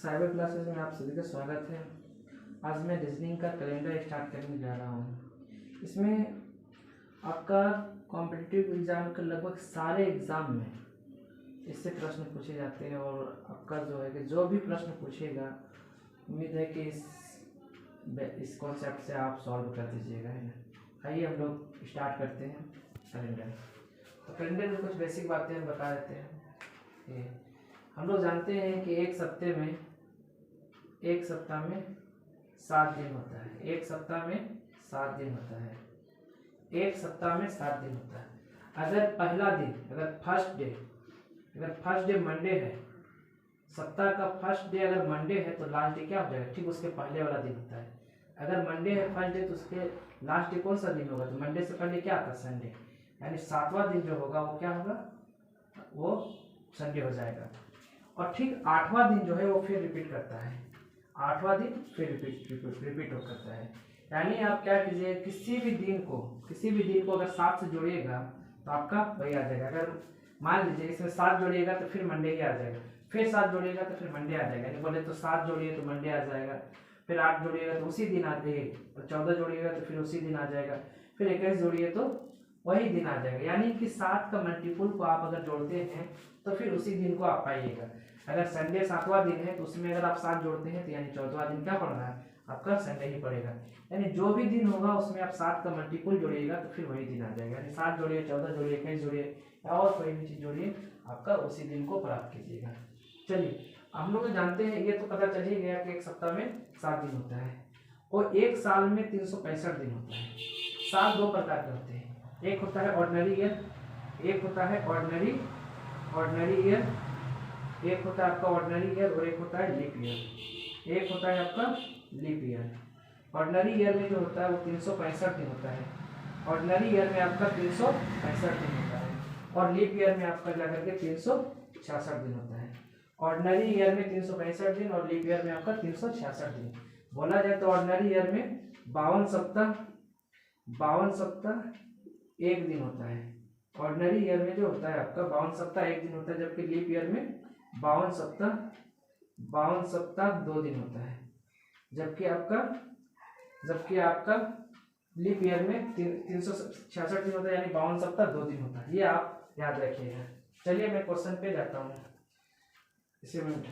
Cyber classes में आप सभी का स्वागत है। आज मैं रीजनिंग का कैलेंडर स्टार्ट करने जा रहा हूँ। इसमें आपका कॉम्पिटिटिव एग्ज़ाम के लगभग सारे एग्ज़ाम में इससे प्रश्न पूछे जाते हैं और आपका जो है कि जो भी प्रश्न पूछेगा उम्मीद है कि इस कॉन्सेप्ट से आप सॉल्व कर दीजिएगा, है ना। आइए हम लोग स्टार्ट करते हैं कैलेंडर। तो कैलेंडर में कुछ बेसिक बातें हम बता देते हैं कि हम लोग जानते हैं कि एक सप्ताह में 7 दिन होता है। एक सप्ताह में 7 दिन होता है। एक सप्ताह में 7 दिन होता है। अगर पहला दिन अगर फर्स्ट डे मंडे है, सप्ताह का फर्स्ट डे अगर मंडे है तो लास्ट डे क्या हो जाएगा, ठीक उसके पहले वाला दिन होता है। अगर मंडे है फर्स्ट डे तो उसके लास्ट डे कौन सा दिन होगा, तो मंडे से पहले क्या आता है, संडे। यानी 7वां दिन जो होगा वो क्या होगा, वो संडे हो जाएगा। और ठीक 8वां दिन जो है वो फिर रिपीट करता है। 8वां दिन फिर रिपीट करता है। यानी आप क्या कीजिए, किसी भी दिन को अगर 7 से जोड़िएगा तो आपका वही आ जाएगा। अगर मान लीजिए इसमें 7 जोड़िएगा तो फिर मंडे ही आ जाएगा, फिर 7 जोड़िएगा तो फिर मंडे आ जाएगा। यानी बोले तो 7 जोड़िए तो मंडे आ जाएगा, फिर 8 जोड़िएगा तो उसी दिन आ जाएगा, और 14 जोड़िएगा तो फिर उसी दिन आ जाएगा, फिर 21 जोड़िए तो वही दिन आ जाएगा। यानी कि 7 का मल्टीपुल को आप अगर जोड़ते हैं तो फिर उसी दिन को आप पाइएगा। अगर संडे 7वां दिन है तो उसमें अगर आप 7 जोड़ते हैं तो यानी 14वां दिन क्या पड़ रहा है, आपका संडे ही पड़ेगा। यानी जो भी दिन होगा उसमें आप 7 का मल्टीपुल जोड़िएगा तो फिर वही दिन आ जाएगा। यानी 7 जोड़िए, 14 जोड़िए, 21 जोड़िए या और कोई भी चीज़ जोड़िए, आपका उसी दिन को प्राप्त कीजिएगा। चलिए, हम लोग जानते हैं, ये तो पता चल ही गया कि एक सप्ताह में 7 दिन होता है और एक साल में 365 दिन होता है। साल 2 प्रकार के होते हैं, एक होता है ऑर्डिनरी ईयर, एक होता है ऑर्डिनरी ईयर, एक होता है आपका ऑर्डिनरी ईयर और एक होता है लीप ईयर। एक होता है आपका लीप ईयर। ऑर्डिनरी ईयर में जो होता है वो 365 दिन होता है। ऑर्डिनरी ईयर में आपका 365 दिन होता है और लीप ईयर में आपका जाकर के 366 दिन होता है। ऑर्डिनरी ईयर में 365 दिन और लीप ईयर में आपका 366 दिन। बोला जाए तो ऑर्डिनरी ईयर में 52 सप्ताह एक दिन होता है। ऑर्डिनरी ईयर में जो होता है आपका 52 सप्ताह एक दिन होता है, जबकि लीप ईयर में 52 सप्ताह 2 दिन होता है। जबकि आपका लीप ईयर में 366 दिन होता है, यानी 52 सप्ताह 2 दिन होता है। ये आप याद रखिएगा। चलिए मैं क्वेश्चन पे जाता हूँ। इसी मिनट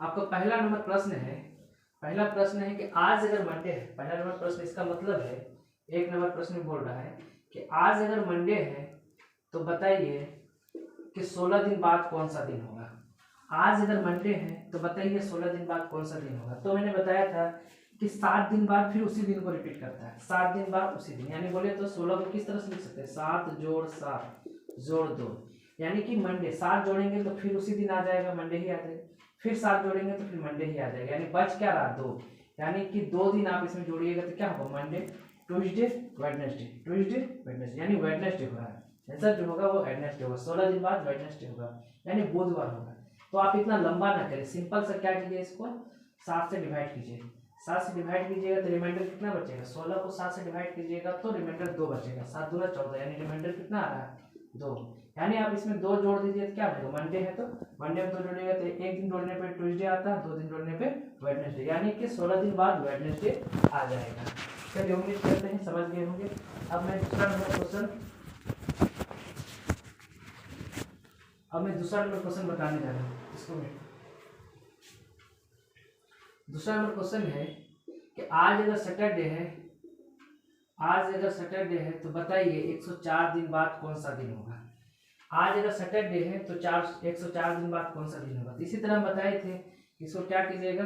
आपका पहला नंबर प्रश्न है कि आज अगर मंडे है, पहला नंबर प्रश्न, इसका मतलब है एक नंबर प्रश्न बोल रहा है कि आज अगर मंडे है तो बताइए कि 16 दिन बाद कौन सा दिन होगा। आज अगर मंडे है तो बताइए 16 दिन बाद कौन सा दिन होगा। तो मैंने बताया था कि 7 दिन बाद फिर उसी दिन को रिपीट करता है, 7 दिन बाद उसी दिन। यानी बोले तो 16 को किस तरह से लिख सकते हैं, 7 जोड़ 7 जोड़ 2, यानी कि मंडे 7 जोड़ेंगे तो फिर उसी दिन आ जाएगा, मंडे ही आ जाएगा। फिर 7 जोड़ेंगे तो फिर मंडे ही आ जाएगा। यानी बच क्या रहा, 2। यानी कि 2 दिन आप इसमें जोड़िएगा तो क्या होगा, मंडे, ट्यूसडे, वेडनेसडे, यानी वेडनेसडे हो रहा है। आंसर जो होगा वो वेडनेसडे होगा। 16 दिन बाद वेडनेसडे होगा, यानी बुधवार होगा। तो आप इतना लंबा ना करें, सिंपल सा क्या कीजिए, इसको 7 से डिवाइड कीजिए। 7 से डिवाइड कीजिएगा तो रिमाइंडर कितना बचेगा, 16 को 7 से डिवाइड कीजिएगा तो रिमाइंडर 2 बचेगा। 7 दूना 14, यानी रिमाइंडर कितना आ रहा है, 2। यानी आप इसमें 2 जोड़ दीजिए तो क्या बनेगा, मंडे है तो मंडे में 2 जोड़िएगा तो एक दिन जोड़ने पे ट्यूसडे आता है, 2 दिन जोड़ने पे वेडनेसडे, यानी कि 16 दिन बाद वेडनेसडे आ जाएगा। चलिए, उम्मीद करते हैं समझ गए होंगे। अब मैं दूसरा नंबर क्वेश्चन बताने जा रहा हूँ। इसको मैं दूसरा नंबर क्वेश्चन है कि आज अगर सैटरडे है तो बताइए 104 दिन बाद कौन सा दिन होगा। आज अगर सैटरडे है तो 104 दिन बाद कौन सा दिन होगा। तो इसी तरह हम बताए थे, इसको क्या कीजिएगा,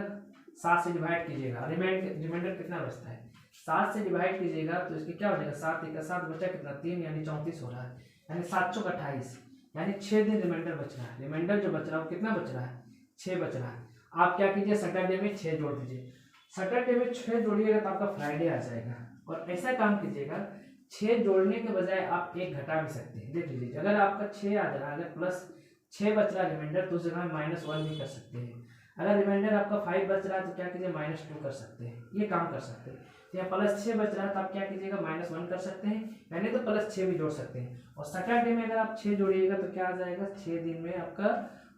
7 से डिवाइड कीजिएगा। रिमाइंडर कितना बचता है, 7 से डिवाइड कीजिएगा तो इसके क्या हो जाएगा, 7 एक 7 बचा कितना, 3, यानी 34 हो रहा है। यानी 7 चौक 28, यानी 6 दिन रिमाइंडर बच रहा है। रिमाइंडर जो बच रहा है वो कितना बच रहा है, 6 बच रहा है। आप क्या कीजिए, सैटरडे में 6 जोड़ दीजिए। सैटरडे में 6 जोड़िएगा तो आपका फ्राइडे आ जाएगा। और ऐसा काम कीजिएगा, 6 जोड़ने के बजाय आप 1 घटा भी सकते हैं। देख लीजिए, अगर आपका 6 आ रहा है, अगर प्लस 6 बच रहा है रिमाइंडर, तो उस जगह -1 भी कर सकते हैं। अगर रिमाइंडर आपका 5 बच रहा है तो क्या कीजिए, -2 कर सकते हैं। ये काम कर सकते हैं। तो यहाँ +6 बच रहा है तो आप क्या कीजिएगा, -1 कर सकते हैं, यानी तो +6 भी जोड़ सकते हैं। और सैटरडे में अगर आप 6 जोड़िएगा तो क्या आ जाएगा, 6 दिन में आपका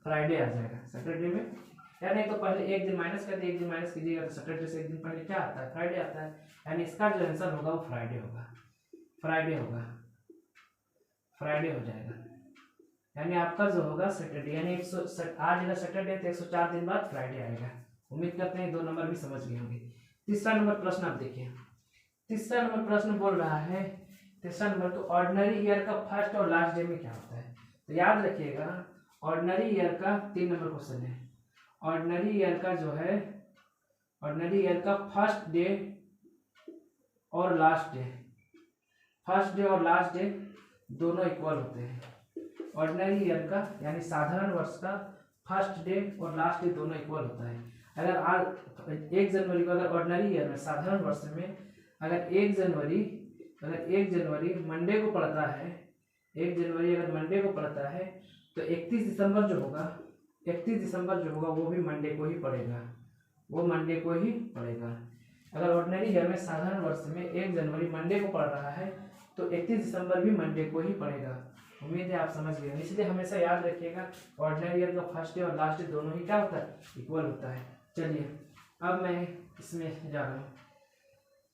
फ्राइडे आ जाएगा। सैटरडे में या नहीं तो पहले एक दिन माइनस कर दिए, एक दिन माइनस कीजिएगा तो सैटरडे से एक दिन पहले क्या आता है, फ्राइडे आता है, यानी इसका जो आंसर होगा वो फ्राइडे होगा, फ्राइडे होगा, फ्राइडे हो जाएगा। यानी आपका जो होगा सैटरडे, यानी आज अगर सैटरडे तो 104 दिन बाद फ्राइडे आएगा। उम्मीद करते हैं 2 नंबर भी समझ गए होंगे। तीसरा नंबर प्रश्न आप देखिए, तीसरा नंबर प्रश्न बोल रहा है, तीसरा नंबर तो ऑर्डिनरी ईयर का फर्स्ट और लास्ट डे में क्या होता है। तो याद रखिएगा ऑर्डिनरी ईयर का 3 नंबर क्वेश्चन है। ऑर्डिनरी ईयर का जो है, ऑर्डिनरी ईयर का फर्स्ट डे और लास्ट डे, फर्स्ट डे और लास्ट डे दोनों इक्वल होते हैं। ऑर्डिनरी ईयर का यानी साधारण वर्ष का फर्स्ट डे और लास्ट डे दोनों इक्वल होता है। अगर आज 1 जनवरी को अगर ऑर्डिनरी ईयर में साधारण वर्ष में अगर 1 जनवरी मंडे को पड़ता है, 1 जनवरी अगर मंडे को पड़ता है तो 31 दिसंबर जो होगा, 31 दिसंबर जो होगा वो भी मंडे को ही पड़ेगा, वो मंडे को ही पड़ेगा। अगर ऑर्डिनरी ईयर में साधारण वर्ष में 1 जनवरी मंडे को पड़ रहा है तो 31 दिसंबर भी मंडे को ही पड़ेगा। उम्मीद है आप समझ गए, इसलिए हमेशा याद रखिएगा ऑर्डिनरी ईयर का फर्स्ट डे और लास्ट डे दोनों ही क्या होता है, इक्वल होता है। चलिए अब मैं इसमें जा रहा हूँ।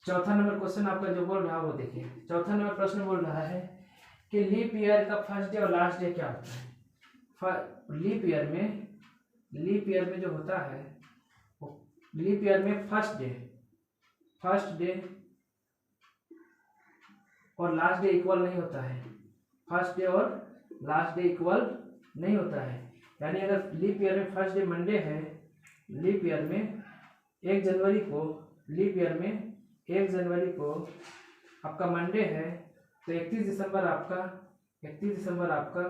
चौथा नंबर क्वेश्चन आपका जो बोल रहा है वो देखिए। चौथा नंबर प्रश्न बोल रहा है कि लीप ईयर का फर्स्ट डे और लास्ट डे क्या होता है। लीप ईयर में जो होता है, लीप ईयर में फर्स्ट डे और लास्ट डे इक्वल नहीं होता है, फर्स्ट डे और लास्ट डे इक्वल नहीं होता है। यानी अगर लीप ईयर में फर्स्ट डे मंडे है, लीप ईयर में 1 जनवरी को, लीप ईयर में 1 जनवरी को आपका मंडे है तो 31 दिसंबर आपका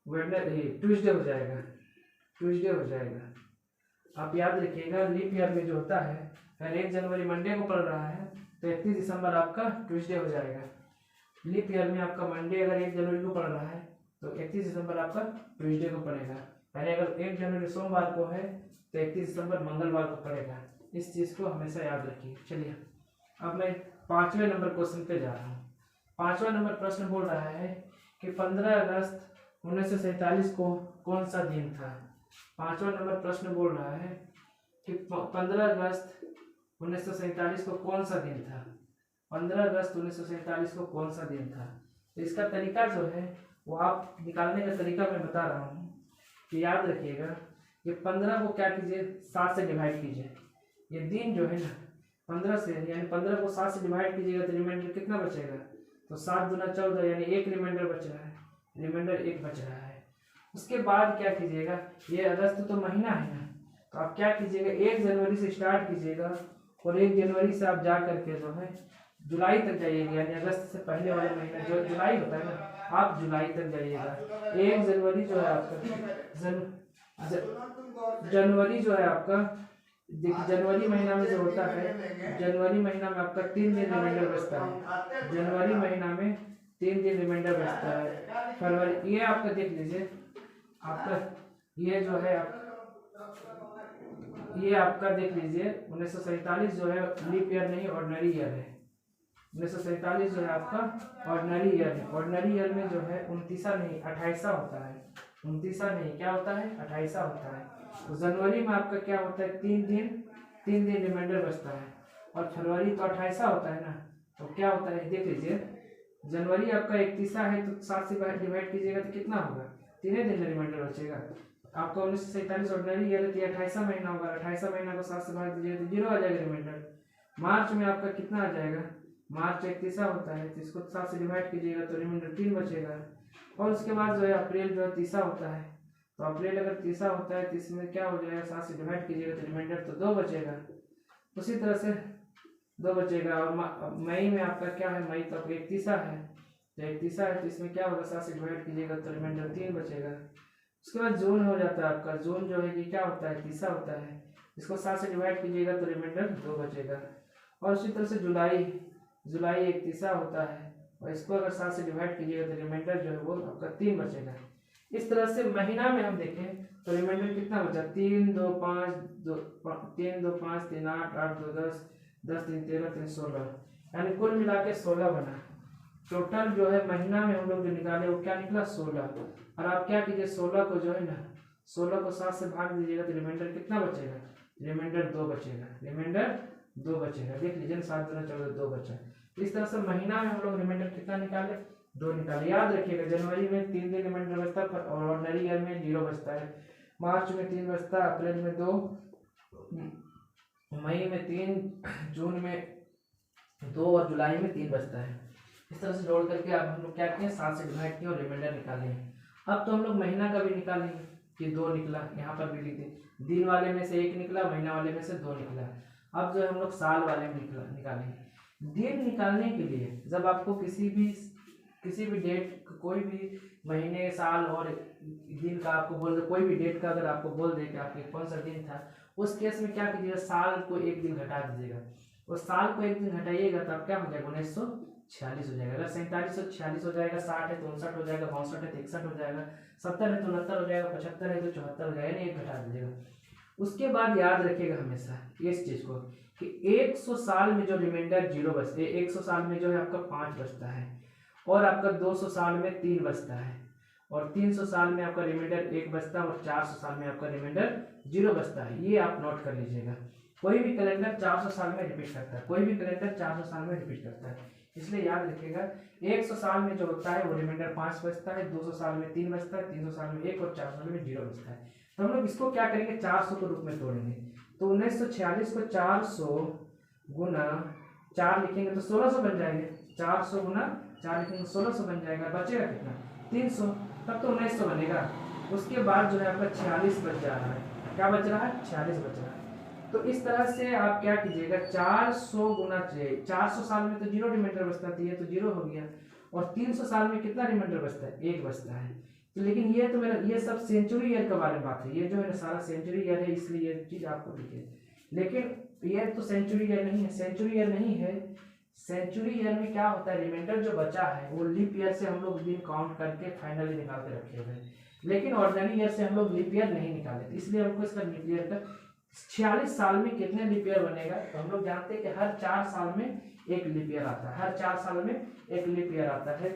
ट्यूसडे हो जाएगा, ट्यूसडे हो जाएगा। आप याद रखिएगा लीप ईयर में जो होता है अगर 1 जनवरी मंडे को पड़ रहा है तो 31 दिसंबर आपका ट्यूसडे हो जाएगा। लीप ईयर में आपका मंडे अगर 1 जनवरी को पड़ रहा है तो 31 दिसंबर आपका ट्यूसडे को पड़ेगा। यानी अगर 1 जनवरी सोमवार को है तो 31 दिसंबर मंगलवार को पड़ेगा। इस चीज़ को हमेशा याद रखिए। चलिए अब मैं 5वें नंबर क्वेश्चन पे जा रहा हूँ। 5वां नंबर प्रश्न बोल रहा है कि 15 अगस्त 1947 को कौन सा दिन था। 5वां नंबर प्रश्न बोल रहा है कि 15 अगस्त 1947 को कौन सा दिन था। 15 अगस्त 1947 को कौन सा दिन था। तो इसका तरीका जो है वो आप निकालने का तरीका मैं बता रहा हूँ कि याद रखिएगा ये 15 को क्या कीजिए 7 से डिवाइड कीजिए। ये दिन जो है ना 15 से, यानी 15 को 7 से डिवाइड कीजिएगा तो रिमाइंडर कितना बचेगा, तो 7 दूना 14, यानी 1 रिमाइंडर बच रहा है, रिमाइंडर 1 बच रहा है। उसके बाद क्या कीजिएगा, ये अगस्त तो महीना है ना, तो आप क्या कीजिएगा 1 जनवरी से स्टार्ट कीजिएगा और 1 जनवरी से आप जा करके जो है जुलाई तक जाइएगा, यानी अगस्त से पहले वाला महीना जो जुलाई होता है ना, आप जुलाई तक जाइएगा। 1 जनवरी जो है आपका जनवरी जो है आपका, देखिए जनवरी महीना में जो होता है, जनवरी महीना में आपका 3 दिन रिमाइंडर बचता है, जनवरी महीना में 3 दिन रिमाइंडर बचता है। फरवरी, ये आपका देख लीजिए, आपका ये जो है ये आपका देख लीजिए 1947 जो है लीप ईयर नहीं ऑर्डिनरी ईयर है। 1947 जो है आपका ऑर्डिनरी ईयर है। ऑर्डिनरी ईयर में जो है 29 नहीं 28 होता है, 29 नहीं क्या होता है 28 होता है। तो जनवरी में आपका क्या होता है 3 दिन रिमाइंडर बचता है, और फरवरी तो 28 होता है ना, तो क्या होता है देख लीजिए, जनवरी आपका 31 है तो 7 से डिवाइड कीजिएगा तो कितना होगा 3 दिन रिमाइंडर बचेगा। आपका 1947 ऑर्डिनरी ईयर है तो 28 महीना होगा, 28 महीना को 7 से भाग दीजिएगा तो 0 आ जाएगा रिमाइंडर। मार्च में आपका कितना आ जाएगा, मार्च 31 होता है तो इसको 7 से डिवाइड कीजिएगा तो रिमाइंडर 3 बचेगा। और उसके बाद जो है अप्रैल जो है 30 होता है, तो अप्रैल अगर 30 होता है तो इसमें क्या हो जाएगा 7 से डिवाइड कीजिएगा तो रिमाइंडर तो 2 बचेगा। उसी तरह से 2 बचेगा। और मई में आपका क्या है, मई तो आपका 31 है, तो 31 है तो इसमें क्या होगा 7 से डिवाइड कीजिएगा तो रिमाइंडर 3 बचेगा। उसके बाद जून हो जाता है आपका, जून जो है कि क्या होता है 30 होता है, इसको 7 से डिवाइड कीजिएगा तो रिमाइंडर 2 बचेगा। और उसी तरह से जुलाई 31 होता है और इसको अगर 7 से डिवाइड कीजिएगा तो रिमाइंडर जो है वो आपका 3 बचेगा। इस तरह से महीना में हम देखें तो रिमाइंडर कितना बचा 3 2 5 2 3 2 5 3 8 8 2 10 10 3 13 3 16, यानी कुल मिला के 16 बना। टोटल जो है महीना में हम लोग जो निकाले वो क्या निकला 16। और आप क्या कीजिए 16 को जो है ना 16 को 7 से भाग दीजिएगा तो रिमाइंडर कितना बचेगा, रिमाइंडर 2 बचेगा, रिमाइंडर 2 बचेगा। देख लीजिए 7 दूना 14, 2 बचा। इस तरह से महीना में हम लोग रिमाइंडर कितना निकाले, 2 निकाले। याद रखिएगा जनवरी में 3 दिन रिमाइंडर बचता है और ऑर्डिनरी ईयर में 0 बचता है। मार्च में 3 बचता है, अप्रैल में 2, मई में 3, जून में 2 और जुलाई में 3 बचता है। इस तरह से जोड़ करके अब हम लोग क्या किए, 7 से डिवाइड किए और रिमाइंडर निकाले। अब तो हम लोग महीना का भी निकालेंगे कि 2 निकला, यहाँ पर भी लिख दें। दिन वाले में से 1 निकला, महीना वाले में से 2 निकला। अब जो है हम लोग साल वाले में निकालेंगे। दिन निकालने के लिए जब आपको किसी भी डेट, कोई भी महीने, साल और दिन का आपको बोल दे, कोई भी डेट का अगर आपको बोल दे कि आपके कौन सा दिन था, उस केस में क्या कीजिएगा, साल को 1 दिन घटा दीजिएगा। उस साल को 1 दिन घटाइएगा तब क्या हो जाएगा, 1946 हो जाएगा। अगर 4746 हो जाएगा, 60 है तो 59 हो जाएगा, 62 है तो 61 हो जाएगा, 70 है तो 69 हो जाएगा, 75 है तो 74 हो जाएगा, 1 घटा दीजिएगा। उसके बाद याद रखिएगा हमेशा इस चीज को कि 100 साल में जो रिमाइंडर 0 बचते हैं, 100 साल में जो है आपका 5 बचता है, और आपका 200 साल में 3 बचता है, और 300 साल में आपका रिमाइंडर 1 बचता है, और 400 साल में आपका रिमाइंडर 0 बचता है। ये आप नोट कर लीजिएगा। कोई भी कैलेंडर 400 साल में रिपीट करता है, कोई भी कैलेंडर 400 साल में रिपीट करता है, इसलिए याद रखिएगा 100 साल में जो होता है वो रिमाइंडर 5 बचता है, 200 साल में 3 बचता है, 300 साल में 1 और 400 साल में 0 बचता है। तो हम लोग इसको क्या करेंगे, 400 के रूप में तोड़ेंगे। तो 1946 को 400 गुना 4 लिखेंगे तो 1600 बन जाएंगे। 400 गुना 4 लिखेंगे 1600 बन जाएगा। बचेगा कितना, 300, तब तो 1900 बनेगा। उसके बाद जो है आपका 46 बच जा रहा है। क्या बच रहा है, 46 बच रहा है। तो इस तरह से आप क्या कीजिएगा, 400 गुना 400 साल में तो 0 रिमाइंडर बचता है, ये तो 0 हो गया, और 300 साल में कितना रिमाइंडर बचता है, 1 बचता है। तो लेकिन ये तो मेरा, ये सब सेंचुरी ईयर के बारे में बात है, ये जो है सारा सेंचुरी ईयर है, इसलिए ये चीज आपको दिखे। लेकिन ये तो सेंचुरी ईयर नहीं है, सेंचुरी ईयर नहीं है। सेंचुरी ईयर में क्या होता है, रिमाइंडर जो बचा है वो लीप ईयर से हम लोग दिन काउंट करके फाइनली निकाल के रखे हुए हैं, लेकिन ऑर्डिनरी ईयर से हम लोग लीप ईयर नहीं निकाले, तो इसलिए हमको इसका लीप ईयर का 46 साल में कितने लीप ईयर बनेगा, तो हम लोग जानते हैं कि हर 4 साल में 1 लीप ईयर आता है, हर 4 साल में 1 लीप ईयर आता है।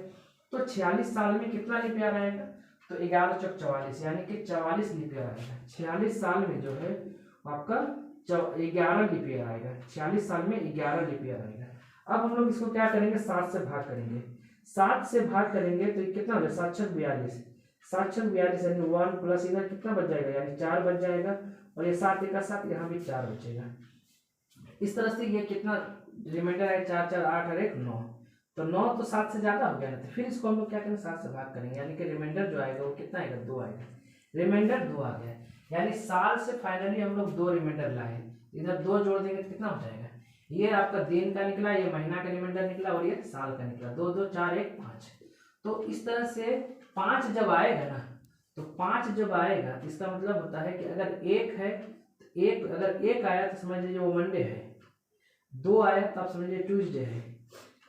तो 46 साल में कितना लीप ईयर आएगा, तो 11 चौक 44, यानी कि 44 लीप ईयर आएगा। 46 साल में जो है आपका 11 लीप ईयर आएगा, 46 साल में 11 लीप ईयर आएगा। अब हम लोग इसको क्या करेंगे, 7 से भाग करेंगे। 7 से भाग करेंगे तो कितना हो जाएगा, 7 छक 42, 7 छक 42 यानी 1 प्लस इधर कितना बच जाएगा, यानी 4 बच जाएगा, और ये 7 एक 7, यहाँ भी 4 बचेगा। इस तरह से ये कितना रिमाइंडर है, 4 4 8 और 1 9, तो 9 तो 7 से ज्यादा हो गया ना, तो फिर इसको हम लोग क्या करेंगे, 7 से भाग करेंगे, यानी कि रिमाइंडर जो आएगा वो कितना आएगा, 2 आएगा। रिमाइंडर 2 आ गया, यानी साल से फाइनली हम लोग 2 रिमाइंडर लाए, इधर 2 जोड़ देंगे तो कितना हो जाएगा, ये आपका दिन का निकला, ये महीना का रिमाइंडर निकला, और ये साल का निकला। 2 2 4 1 5। तो इस तरह से 5 जब आएगा ना, तो 5 जब आएगा तो इसका मतलब होता है कि अगर 1 है तो 1, अगर 1 आया तो समझ लीजिए वो मंडे है, 2 आया तो आप समझ लीजिए ट्यूसडे है,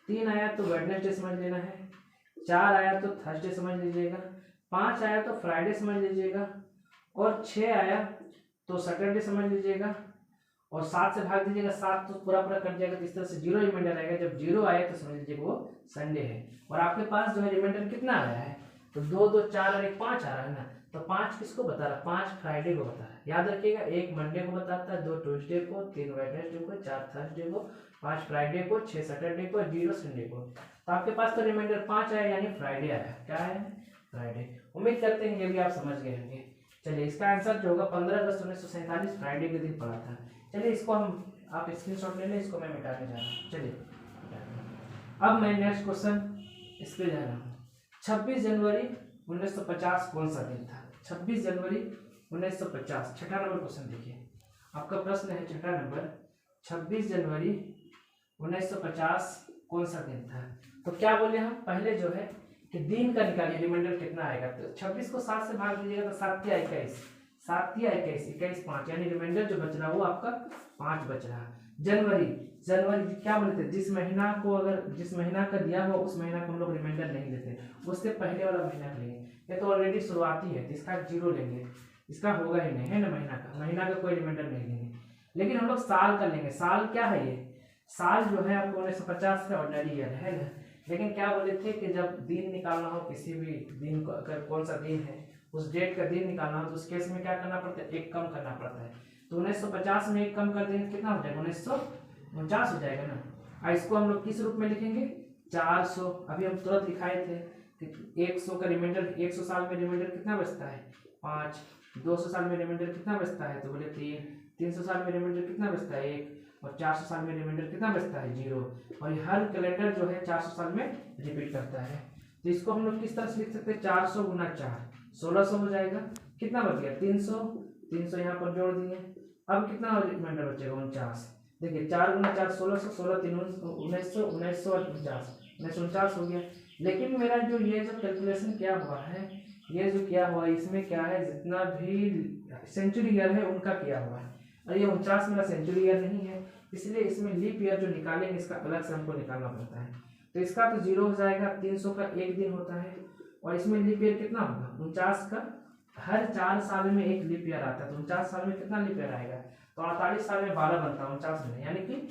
3 आया तो वेडनेसडे समझ लेना है, 4 आया तो थर्सडे समझ लीजिएगा, 5 आया तो फ्राइडे समझ लीजिएगा, और 6 आया तो सैटरडे समझ लीजिएगा, और 7 से भाग दीजिएगा, 7 तो पूरा पूरा कट जाएगा, तो इस तरह से 0 रिमाइंडर आएगा। जब 0 आया तो समझ लीजिएगा वो संडे है, और आपके पास जो है रिमाइंडर कितना आया है, तो 2 2 4 और 1 5 आ रहा है ना, तो 5 किसको बता रहा है, 5 फ्राइडे को बता रहा है। याद रखिएगा, 1 मंडे को बताता है, 2 ट्यूसडे को, 3 वेडनेसडे को, 4 थर्सडे को, 5 फ्राइडे को, 6 सैटरडे को, 0 संडे को। तो आपके पास तो रिमाइंडर 5 आया, यानी फ्राइडे आया। क्या है, फ्राइडे। उम्मीद करते हैं ये भी आप समझ गए होंगे। चलिए इसका आंसर जो होगा 15 अगस्त 1947 फ्राइडे के दिन पड़ा था। चलिए इसको हम, आप स्क्रीनशॉट ले लें, इसको मैं मिटाने जा रहा हूँ। चलिए अब मैं नेक्स्ट क्वेश्चन इस पे जा रहा हूँ। 26 जनवरी 1950 कौन सा दिन था, 26 जनवरी 1950, छठा नंबर क्वेश्चन देखिए। आपका प्रश्न है छठा नंबर, 26 जनवरी 1950 कौन सा दिन था। तो क्या बोले हम, पहले जो है कि दिन का निकालिए, रिमाइंडर कितना आएगा। तो 26 को 7 से भाग दीजिएगा तो 7 या 21, 7 या 21, 21 5, यानी रिमाइंडर जो बच रहा वो आपका 5 बच रहा। जनवरी, जनवरी क्या बोलते हैं, जिस महीना को, अगर जिस महीना का दिया हुआ उस महीना को हम लोग रिमाइंडर नहीं लेते, उससे पहले वाला महीना लेंगे। ये तो ऑलरेडी शुरुआती है, इसका 0 लेंगे, इसका होगा ही नहीं है ना, महीना का कोई रिमाइंडर नहीं लेंगे। लेकिन हम लोग साल का लेंगे। साल क्या है, ये साल जो है आपको 1950 का ऑर्डिनरी ईयर है ना। लेकिन क्या बोले थे कि जब दिन निकालना हो किसी भी दिन को, अगर कौन सा दिन है उस डेट का दिन निकालना हो तो उस केस में क्या करना पड़ता है, एक कम करना पड़ता है। तो 1950 में एक कम कर देंगे कितना हो जाएगा, 1949 हो जाएगा ना। इसको हम लोग किस रूप में लिखेंगे, 400। अभी हम तुरंत लिखाए थे कि 100 का रिमाइंडर, 100 साल में रिमाइंडर कितना बचता है, 5। 200 साल में रिमाइंडर कितना बचता है, तो बोले 3। 300 साल में रिमाइंडर कितना बचता है, 1। और 400 साल में रिमाइंडर कितना बचता है, 0। और ये हर कैलेंडर जो है 400 साल में रिपीट करता है। तो इसको हम लोग किस तरह से लिख सकते हैं, 400 गुना 4 1600 हो जाएगा। कितना बच गया, 300। 300 यहाँ पर जोड़ दिए। अब कितना रिमाइंडर बचेगा, 49। देखिए 4 गुना 4 1600, 16 3 1900, 1900 और 49 हो गया। लेकिन मेरा जो ये जो कैलकुलेशन क्या हुआ है, ये जो क्या हुआ इसमें क्या है, जितना भी सेंचुरी ईयर है उनका क्या हुआ है, और ये 49 मेरा सेंचुरी ईयर नहीं है, इसलिए इसमें लीप ईयर जो निकालेंगे इसका अलग से हमको निकालना पड़ता है। तो इसका तो 0 हो जाएगा, 300 का एक दिन होता है, और इसमें लीप ईयर कितना होगा, 49 का हर 4 साल में एक लीप ईयर आता है। तो 49 साल में कितना लीप ईयर आएगा, तो 48 साल में 12 बनता है 49 में, यानी कि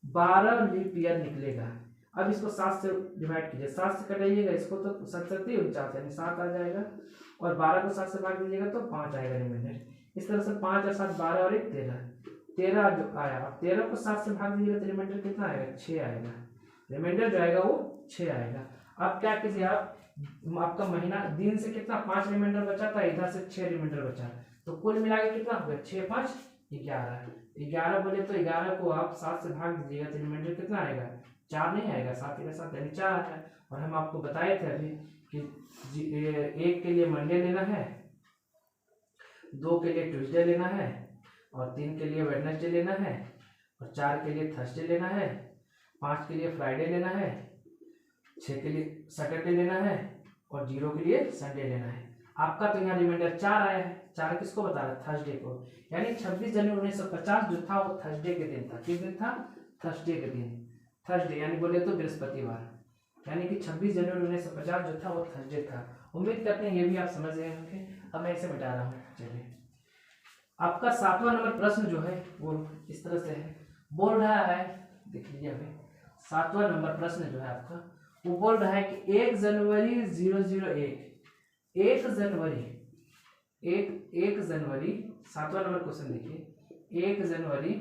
12 लीप ईयर निकलेगा। अब इसको 7 से डिवाइड कीजिए, 7 से कटाइएगा इसको तो 7 49 यानी 7 आ जाएगा, और 12 को 7 से भाग दीजिएगा तो 5 आएगा रिमाइंडर। इस तरह से 5 और 7 12 और 1 13 13 जो आया। अब 13 को 7 से भाग दीजिएगा तो रिमाइंडर कितना आएगा, 6 आएगा। रिमाइंडर जो आएगा वो 6 आएगा। अब क्या कीजिए आप, आपका महीना दिन से कितना 5 रिमाइंडर बचा था, इधर से 6 रिमाइंडर बचा, तो कुल मिला के कितना हो गया, 6 5 11। 11 बोले तो 11 को आप 7 से भाग दीजिएगा तो रिमाइंडर कितना आएगा, 4 नहीं आएगा, 7 के साथ यानी 4 है। और हम आपको बताए थे अभी कि 1 के लिए मंडे लेना है, 2 के लिए ट्यूसडे लेना है, और 3 के लिए वेडनेसडे लेना है, और 4 के लिए थर्सडे लेना है, 5 के लिए फ्राइडे लेना है, 6 के लिए सैटरडे लेना है, और 0 के लिए संडे लेना है। आपका तो यहाँ रिमाइंडर 4 आया है। 4 किसको बता रहा है, थर्सडे को, यानी 26 जनवरी 1950 जो था वो थर्सडे के दिन था। किस दिन था, थर्सडे के दिन। थर्सडे यानी बोले तो बृहस्पतिवार, यानी कि 26 जनवरी 1950 जो था वो थर्सडे था। उम्मीद करते हैं ये भी आप समझ गए होंगे। अब मैं इसे मिटा रहा हूँ। चलिए आपका 7वां नंबर प्रश्न जो है वो इस तरह से है, बोल रहा है, देख लीजिए अभी 7वां नंबर प्रश्न जो है आपका वो बोल रहा है कि 1 जनवरी 001 1 जनवरी 7वां नंबर क्वेश्चन देखिए, 1 जनवरी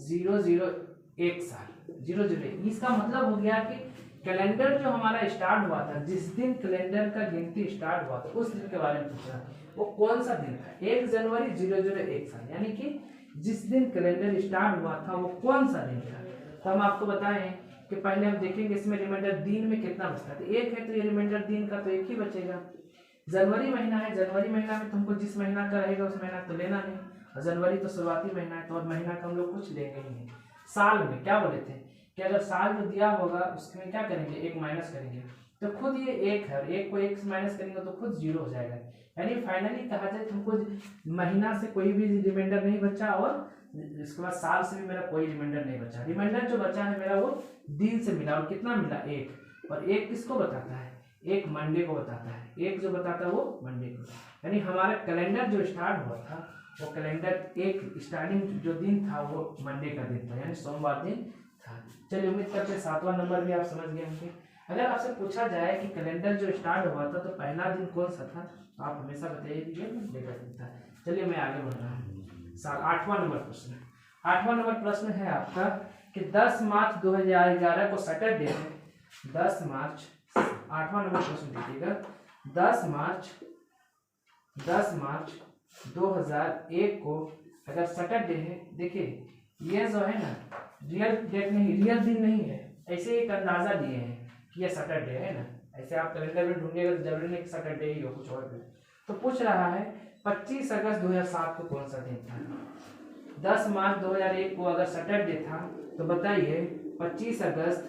001 साल 001, इसका मतलब हो गया कि कैलेंडर जो हमारा स्टार्ट हुआ था, जिस दिन कैलेंडर का गिनती स्टार्ट हुआ था उस दिन के बारे में पूछ रहा है। वो कौन सा दिन था, 1 जनवरी 001 साल, यानी कि जिस दिन कैलेंडर स्टार्ट हुआ था वो कौन सा दिन था। तो हम आपको बताएं कि पहले हम देखेंगे इसमें रिमाइंडर दिन में कितना बचता है, तो 1 है तो ये रिमाइंडर दिन का तो 1 ही बचेगा। जनवरी महीना है, जनवरी महीना में तुमको जिस महीना का रहेगा उस महीना तो लेना नहीं, और जनवरी तो शुरुआती महीना है तो और महीना का हम लोग कुछ लेंगे ही नहीं। साल में क्या बोले थे कि अगर साल जो दिया होगा उसमें क्या करेंगे, 1 माइनस करेंगे, तो खुद ये 1 है, और 1 को 1 से माइनस करेंगे तो खुद 0 हो जाएगा। यानी फाइनली कहा जाए तुमको महीना से कोई भी रिमाइंडर नहीं बचा, और इसके बाद साल से भी मेरा कोई रिमाइंडर नहीं बचा। रिमाइंडर जो बचा है मेरा वो दिन से मिला, और कितना मिला, 1। और 1 किसको बताता है, 1 मंडे को बताता है। 1 जो बताता है वो मंडे को, यानी हमारा कैलेंडर जो स्टार्ट हुआ था वो कैलेंडर 1 स्टार्टिंग जो दिन था वो मंडे का दिन था, यानी सोमवार दिन था। चलिए उम्मीद करते हैं 7वां नंबर भी आप समझ गए होंगे। अगर आपसे पूछा जाए कि कैलेंडर जो स्टार्ट हुआ था तो पहला दिन कौन सा था, तो आप हमेशा बताइए कि मंडे का दिन था। चलिए मैं आगे बढ़ रहा हूँ। 8वां नंबर प्रश्न, 8वां नंबर प्रश्न है आपका कि 10 मार्च 2011 को सैटरडे है। 10 मार्च 8वां नंबर प्रश्न देखिएगा, 10 मार्च 2001 को अगर सैटरडे है, देखिए ये जो है ना रियल डेट नहीं, रियल दिन नहीं है, ऐसे एक अंदाजा दिए हैं कि ये सैटरडे है ना, ऐसे आप कैलेंडर में ढूंढिएगा तो जरूरी नहीं कि सैटरडे ही हो, कुछ और भी। तो पूछ रहा है 25 अगस्त 2007 को कौन सा दिन था। 10 मार्च 2001 को अगर सैटरडे था तो बताइए 25 अगस्त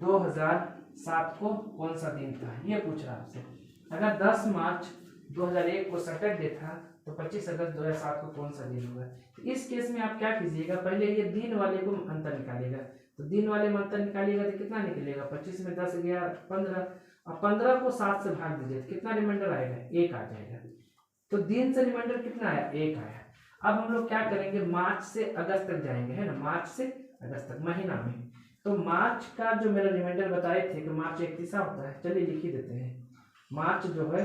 2007 को कौन सा दिन था, ये पूछ रहा है आपसे। अगर 10 मार्च 2001 को सैटरडे था तो 25 अगस्त 2007 को कौन सा दिन होगा। तो इस केस में आप क्या कीजिएगा, पहले ये दिन वाले को अंतर निकालिएगा। तो दिन वाले में अंतर निकालिएगा तो कितना निकलेगा, 25 में 10 गया 15, और 15 को 7 से भाग दीजिए तो कितना रिमाइंडर आएगा, 1 आ जाएगा। तो दिन से रिमाइंडर कितना आया, 1 आया। अब हम लोग क्या करेंगे, मार्च से अगस्त तक जाएंगे, है ना, मार्च से अगस्त तक महीना में। तो मार्च का जो मेरा रिमाइंडर बताए थे कि मार्च 31 होता है, चलिए लिख ही देते हैं। मार्च जो है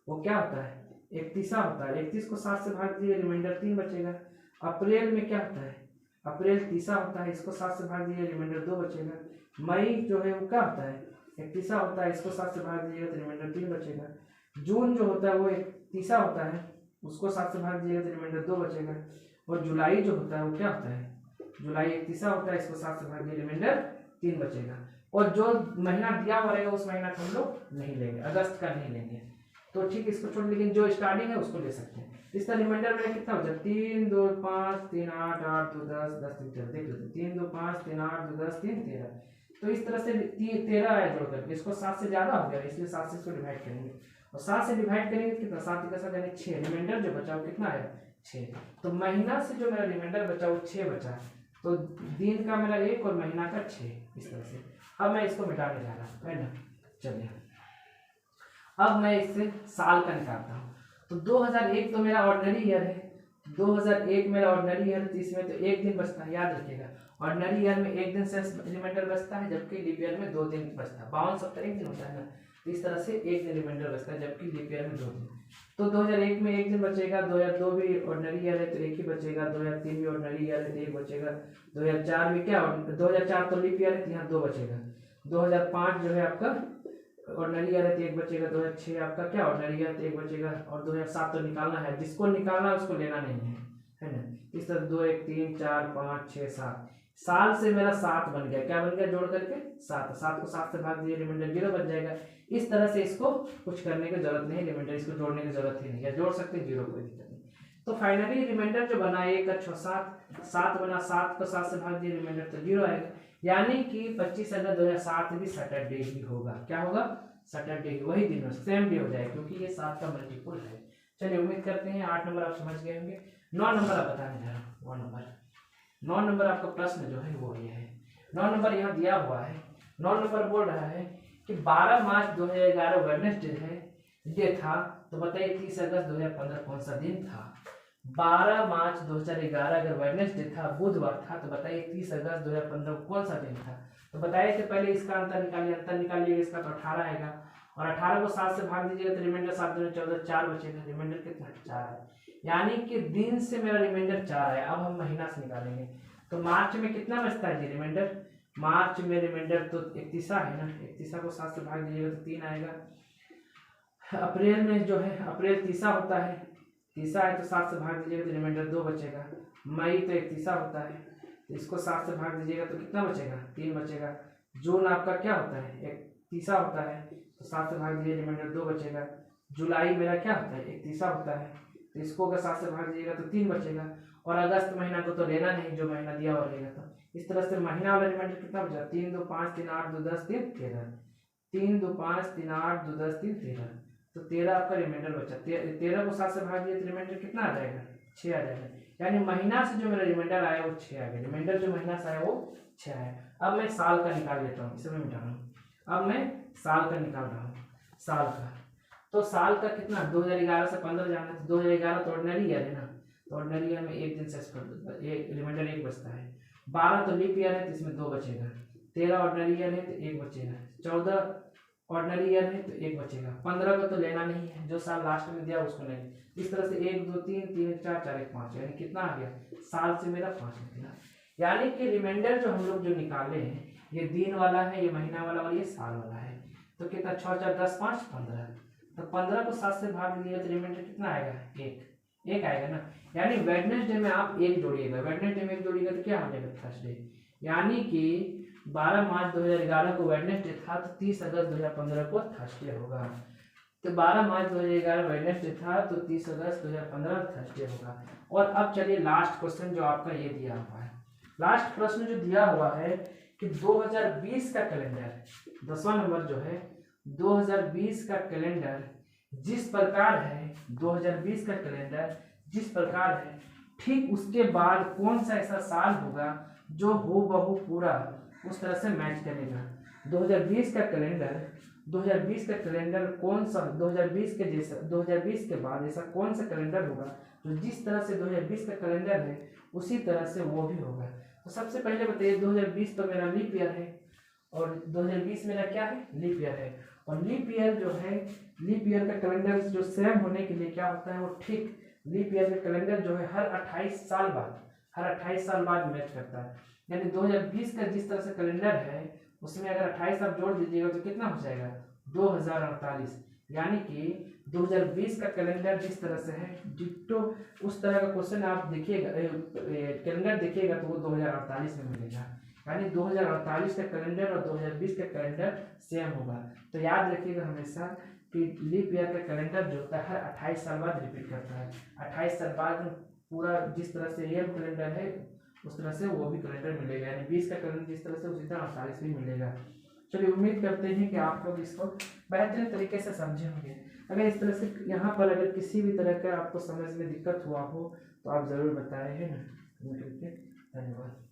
वो क्या होता है 31 होता है, 31 को 7 से भाग दिए रिमाइंडर 3 बचेगा। अप्रैल में क्या होता है, अप्रैल 30 होता है, इसको 7 से भाग दिए रिमाइंडर 2 बचेगा। मई जो है वो क्या होता है 31 होता है, इसको 7 से भाग दिएगा तो रिमाइंडर 3 बचेगा। जून जो होता है वो 31 होता है, उसको 7 से भाग दिएगा तो रिमाइंडर 2 बचेगा। और जुलाई जो होता है वो क्या होता है, जुलाई 31 होता है, इसको 7 से भाग दिए रिमाइंडर 3 बचेगा। और जो महीना दिया हुआ रहेगा उस महीना को हम लोग नहीं लेंगे, अगस्त का नहीं लेंगे, तो ठीक इसको छोड़, लेकिन जो स्टार्टिंग है उसको ले सकते हैं। इसका रिमाइंडर मेरा कितना हो जाए 3 2 5 3 8 8 2 10 10 3 13, देख लेते 3 2 5 3 8 2 10 3 13। तो इस तरह से 13 आया जोड़ करके, इसको 7 से ज्यादा हो गया इसलिए 7 से इसको डिवाइड करेंगे, और 7 से डिवाइड करेंगे कितना 7 का 7 यानी 6, रिमाइंडर जो बचा वो कितना आया 6। तो महीना से जो मेरा रिमाइंडर बचा वो 6 बचा, तो दिन का मेरा 1 और महीना का 6, इस तरह से। अब मैं इसको मिटाने जा रहा हूँ, है ना। चलिए अब मैं इससे साल का निकालता हूँ। तो 2001 तो मेरा ऑर्डिनरी ईयर है, 2001 मेरा ऑर्डिनरी ईयर, तो इसमें तो 1 दिन बचता है, याद रखिएगा ऑर्डिनरी ईयर में 1 दिन से रिमाइंडर बचता है, जबकि लीप ईयर में 2 दिन बचता है। 52 सप्ताह 1 दिन होता है ना, तो इस तरह से 1 दिन रिमाइंडर बचता है, जबकि लीप ईयर में 2 दिन। तो 2001 में 1 दिन बचेगा, 2002 भी ऑर्डिनरी ईयर है तो 1 ही बचेगा, 2003 भी ऑर्डिनरी ईयर है तो 1 बचेगा, 2004 भी क्या 2004 तो लीप ईयर है तो यहाँ 2 बचेगा, 2005 जो है आपका ऑर्डिनरी ईयर है तो 1 बचेगा, 2006 आपका क्या ऑर्डिनरी ईयर तो 1 बचेगा, और 2007 तो निकालना है, जिसको निकालना है उसको लेना नहीं है ना। इस तरह 2 1 3 4 5 6 7 साल से मेरा 7 बन गया, क्या बन गया जोड़ करके 7, 7 को 7 से भाग दिए रिमाइंडर 0 बच जाएगा। इस तरह से इसको कुछ करने की जरूरत नहीं, रिमाइंडर इसको जोड़ने की जरूरत ही नहीं, या जोड़ सकते 0 कोई दिक्कत नहीं। तो फाइनली रिमाइंडर जो बना 1 6 7 7 बना, 7 को 7 से भाग दिए रिमाइंडर तो 0 आएगा, यानी कि 25 अगस्त 2007 भी सैटरडे ही होगा। क्या होगा सैटरडे ही, वही दिन सेम डे हो जाएगा, क्योंकि ये 7 का मल्टीपल है। चलिए उम्मीद करते हैं 8 नंबर आप समझ गए होंगे। 9 नंबर आप बताने जा रहा हूँ, 9 नंबर आपका प्रश्न जो है वो ये है। 9 नंबर यहाँ दिया हुआ है, 9 नंबर बोल रहा है कि 12 मार्च 2011 वेडनेसडे है डे था, तो बताइए 30 अगस्त 2015 कौन सा दिन था। 12 मार्च 2011 अगर वेडनेसडे था, बुधवार था, तो बताइए 30 अगस्त 2015 कौन सा दिन था। तो बताइए कि पहले इसका अंतर निकालिए, अंतर निकालिए, इसका तो 18 आएगा, और 18 को 7 से भाग दीजिएगा तो रिमाइंडर 7 दूनी 14 4 बचेगा, रिमाइंडर कितना 4 है, यानी कि दिन से मेरा रिमाइंडर 4 है। अब हम महीना से निकालेंगे, तो मार्च में कितना बचता है जी रिमाइंडर, मार्च में रिमाइंडर तो 31 है ना, 31 को 7 से भाग दीजिएगा तो 3 आएगा। अप्रैल में जो है अप्रैल 30 होता है, 30 है तो 7 से भाग दीजिएगा तो रिमाइंडर 2 बचेगा। मई तो 31 होता है, तो इसको 7 से भाग दीजिएगा तो कितना बचेगा 3 बचेगा। जून आपका क्या होता है 31 होता है, तो 7 से भाग दीजिए रिमाइंडर 2 बचेगा। जुलाई मेरा क्या होता है 31 होता है, तो इसको अगर 7 से भाग दीजिएगा तो 3 बचेगा। और अगस्त महीना को तो लेना नहीं, जो महीना दिया हुआ रहेगा। तो इस तरह से महीना वाला रिमाइंडर कितना बचा 3 2 5 3 8 2 10 3 13, 3 2 5 3 8 2 10 3 13, तो 13 आपका रिमाइंडर बचा। 13 को 7 से भाग दिए तो रिमाइंडर कितना आ जाएगा 6 आ जाएगा, यानी महीना से जो मेरा रिमाइंडर आया वो 6 आ गया, रिमाइंडर जो महीना से आया वो 6 आया। अब मैं साल का निकाल लेता हूँ, इसे मैं मिटा रहा हूँ। अब मैं साल का निकाल रहा हूँ, साल का। तो साल का कितना 2011 से 15 जाना है, तो 2011 तो ऑर्डिनरी ईयर है ना, तो ऑर्डिनरी ईयर में 1 दिन से रिमाइंडर 1 बचता है। 12 तो लीप ईयर है तो इसमें 2 बचेगा। 13 ऑर्डिनरी ईयर है तो 1 बचेगा। 14 ऑर्डिनरी ईयर है तो 1 बचेगा। 15 को तो लेना नहीं है, जो साल लास्ट में दिया उसको नहीं। इस तरह से 1 2 3 3 4 4 1 5, यानी कितना आ गया साल से मेरा 5 निकला। यानी कि रिमाइंडर जो हम लोग जो निकाले हैं, ये दिन वाला है, ये महीना वाला और ये साल वाला है। तो कितना 6 4 10 5 15, तो 15 को 7 से भाग दिया तो रिमाइंडर कितना आएगा 1 आएगा ना। यानी वेडनेसडे में आप 1 जोड़िएगा, वेडनेसडे में 1 जोड़िएगा तो क्या हो जाएगा थर्सडे। यानी कि 12 मार्च 2011 को वेडनेसडे था, तो 30 अगस्त 2015 को थर्सडे होगा। तो 12 मार्च 2011 वेडनेसडे था, तो 30 अगस्त 2015 थर्सडे होगा। और अब चलिए लास्ट क्वेश्चन जो आपका ये दिया हुआ है, लास्ट प्रश्न जो दिया हुआ है कि 2020 का कैलेंडर, 10वां नंबर जो है 2020 का कैलेंडर जिस प्रकार है, 2020 का कैलेंडर जिस प्रकार है, ठीक उसके बाद कौन सा ऐसा साल होगा जो हूबहू पूरा उस तरह से मैच करेगा। 2020 का कैलेंडर कौन सा 2020 के जैसा, 2020 के बाद ऐसा कौन सा कैलेंडर होगा जो जिस तरह से 2020 का कैलेंडर है उसी तरह से वो भी होगा। तो सबसे पहले बताइए 2020 तो मेरा लीप ईयर है, और 2020 मेरा क्या है लीप ईयर है, और लीप ईयर जो है, लीप ईयर का कैलेंडर जो सेम होने के लिए क्या होता है, वो ठीक लीप ईयर का कैलेंडर जो है हर 28 साल बाद मैच करता है। यानी 2020 का जिस तरह से कैलेंडर है उसमें अगर 28 आप जोड़ दीजिएगा तो कितना हो जाएगा 2048। यानी कि 2020 का कैलेंडर जिस तरह से है डिट्टो उस तरह का क्वेश्चन आप देखिएगा, कैलेंडर देखिएगा तो वो 2048 में मिलेगा। यानी 2048 का कैलेंडर और 2020 का कैलेंडर सेम होगा। तो याद रखिएगा हमेशा कि लीप ईयर का कैलेंडर जो होता है हर 28 साल बाद रिपीट करता है। 28 साल बाद पूरा जिस तरह से ईयर कैलेंडर है उस तरह से वो भी कैलेंडर मिलेगा। यानी 20 का कैलेंडर जिस तरह से उसी तरह 48 भी मिलेगा। चलिए उम्मीद करते हैं कि आप लोग इसको बेहतरीन तरीके से समझे होंगे। अगर इस तरह से यहाँ पर अगर किसी भी तरह का आपको समझ में दिक्कत हुआ हो तो आप ज़रूर बताएं, है ना। धन्यवाद।